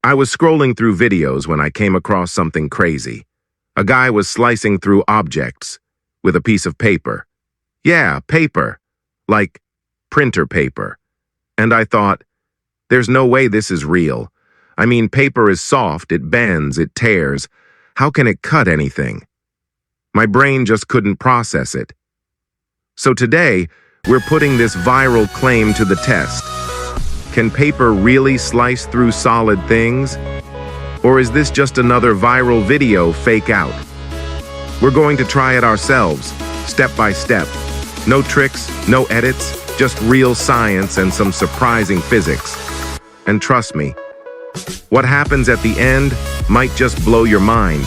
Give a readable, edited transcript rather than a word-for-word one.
I was scrolling through videos when I came across something crazy. A guy was slicing through objects with a piece of paper. Yeah, paper. Like printer paper. And I thought, there's no way this is real. I mean, paper is soft, it bends, it tears. How can it cut anything? My brain just couldn't process it. So today, we're putting this viral claim to the test. Can paper really slice through solid things? Or is this just another viral video fake out? We're going to try it ourselves, step by step. No tricks, no edits, just real science and some surprising physics. And trust me, what happens at the end might just blow your mind.